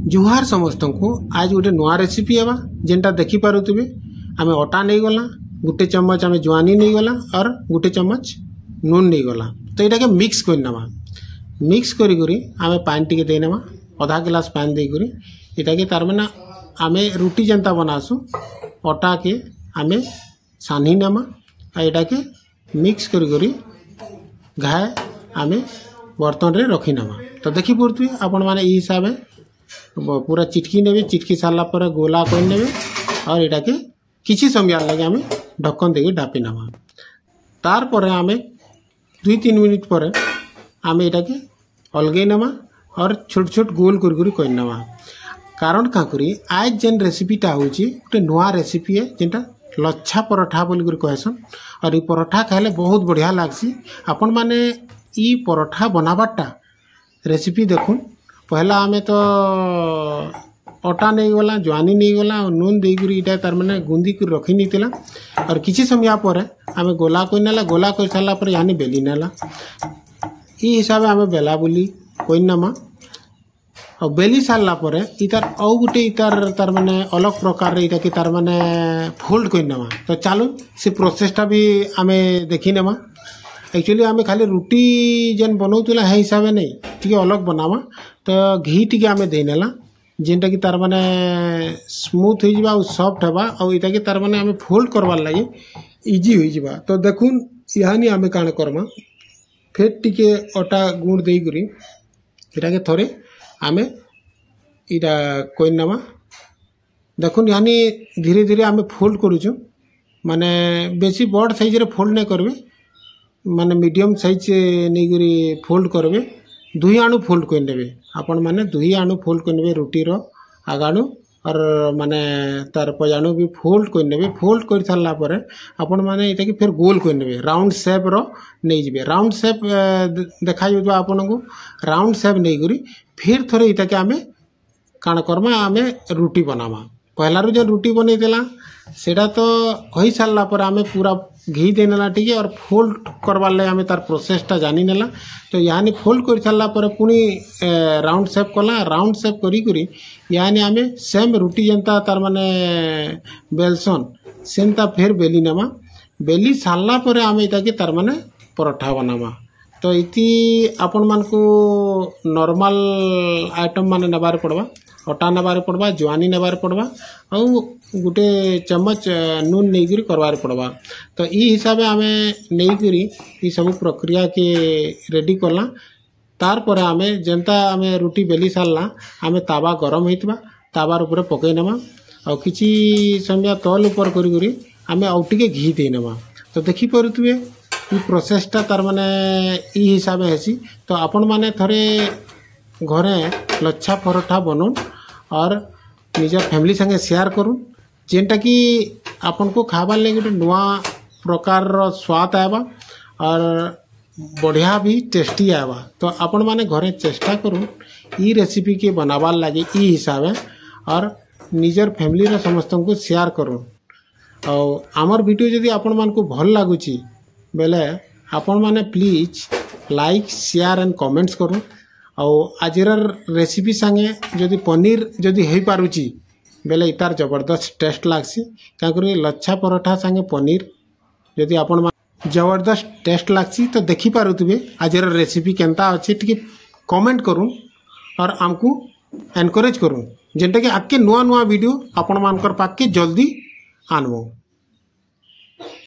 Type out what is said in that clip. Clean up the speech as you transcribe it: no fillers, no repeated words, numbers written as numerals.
जुहार समस्त को आज गोटे नुआ रेसिपी है जेनटा देखी पारुथिबे आमे अटा नहीं गला गोटे चम्मच आमे जुआनी नहीं गला और गोटे चम्मच नून नहीं गला तो यहाँ के मिक्स करना मिक्स करी आमे पानी टिके देनेमा आधा गिलास पानी दे करी इटा के तार माने आमे रुटी जनता बनासु अटा के आमे सानी नेमा एटा के मिक्स करी घाए आमे बर्तन रे रखी नेमा तो देखी पड़ुथि आपण माने ई हिसाब पूरा चिटकी नेबे चिटकी सारा पर गोला कर नेबे और यहाँ के किसी समय लगे आम ढक्कन देके ढापी नेमा तार पर आम 2-3 मिनिट पर आम यहाँ के अलगे नेमा और छोट छोट गोल कर नेमा कारण क्या करी आज जेन रेसिपीटा हूँ गोटे नुआ रेसिपी है जेनटा लच्छा पराठा बोल कहसन और ये पराठा खाइले बहुत बढ़िया लगसी आपण माने ई पराठा बनाबाटा रेसिपी देखुन पहला आमे तो अटा नहीं गला जुआनी नहीं गला और नून देकर इटा तार माने गुंदी कर रखी नहीं थिला और किसी समय पर आमे गोला कोई नेला गोला कोई सारा पर यानी बेली नेला ई हिसाब आमे बेला बुली कोई नमा और बेली सारा पर इतार औ गुटे इतार तार माने अलग प्रकार इटा के तार माने फोल्ड कोई नमा तो चालू से प्रोसेसटा भी आमे देखी नेमा एक्चुअली आमे खाली रुटी जेन बनाऊला है हिसाब नहीं टी अलग बनावा तो घी टी आमे देनेला जेनटा कि तार माने स्मूथ हो जावा सॉफ्ट हवा और इटा के तार माने आमे फोल्ड करवार लगे इजी हो जावा तो देखुन यानी आमे काण करमा फिर टी अटा गुड़ दे करी इटा के थोड़े आमे इटा कोई नवा देखुन यानी धीरे धीरे आमे फोल्ड करूछु माने बेसी बड़ साइज रे फोल्ड नहीं करबे माने मीडियम साइज नहीं करी फोल्ड करबे 2 आणु फोल्ड कर नेबे आपण माने 2 आणु फोल्ड कर नेबे रुटी रो आगाणु और माने तार पजाणु भी फोल्ड कर नेबे फोल्ड कर सारला परे आपण माने इटा कि फिर गोल कर नेबे राउंड शेप रो नहीं जिबे राउंड शेप देखा जो आपण को राउंड शेप नहीं करी फिर थोड़े इटा के आमे काण करमा आमे रुटी बनामा पहला रो जो रुटी बनै देला सेटा तो होई सारला पर आमे पूरा घी देनेला ठीक है और फोल्ड करवार लगे आमे तार प्रोसेसटा जानी नेला तो यानी फोल्ड कर सारला पर पुनी राउंड शेप कला राउंड शेप करी करी यानी आमे सेम रुटी जनता तार माने बेलसन सेमता फिर बेली नेमा बेली सारला पर आमे इटा के तार माने पराठा बनामा तो इति आपण मान को नॉर्मल आइटम माने नबार पड़वा अटा नबार पड़वा जुआनी नबार पड़वा और गोटे चम्मच नून नहीं करी करवार पड़वा तो ई हिसाब आमे नहीं करी ई सब प्रक्रिया के रेडी करला तार पर आमे जनता आमे रुटी बेली सारला आमे तावा गरम होइतबा तावार ऊपर पकई नेमा और किछि समय तल ऊपर करी करी आमे आउ टिके घी दे नेमा तो देखि परुथबे ई प्रोसेसटा तार माने ई हिसाब हेसी तो आपण माने थरे घरे लच्छा पराठा बनून और निजर फैमिली संगे शेयर करूँ जेनटा कि आपन को खाबार लगे गोटे नुआ प्रकार स्वाद आएगा और बढ़िया भी टेस्टी आएगा तो आपण माने घरे चेष्टा करूँ ई रेसिपी के बनाबार लगे ई हिसाब और निजर फैमिली रे समस्त को शेयर करूँ और आमर वीडियो जदि आपण मान को भल लगुची बेले आपण माने please like share and comments करूँ और आजर रेसिपी संगे जदि पनीर जदि हो पारुची बेले इतार जबरदस्त टेस्ट लागसी क्या करी लच्छा पराठा संगे पनीर जदि आपण जबरदस्त टेस्ट लागसी तो देखी पारुथिबे आजर रेसिपी केनता अच्छे टी कमेंट करूँ और आमको एनकरेज करूँ जेनटा कि आके नुआ नुआ वीडियो आपण मानकर पाके जल्दी आनबो।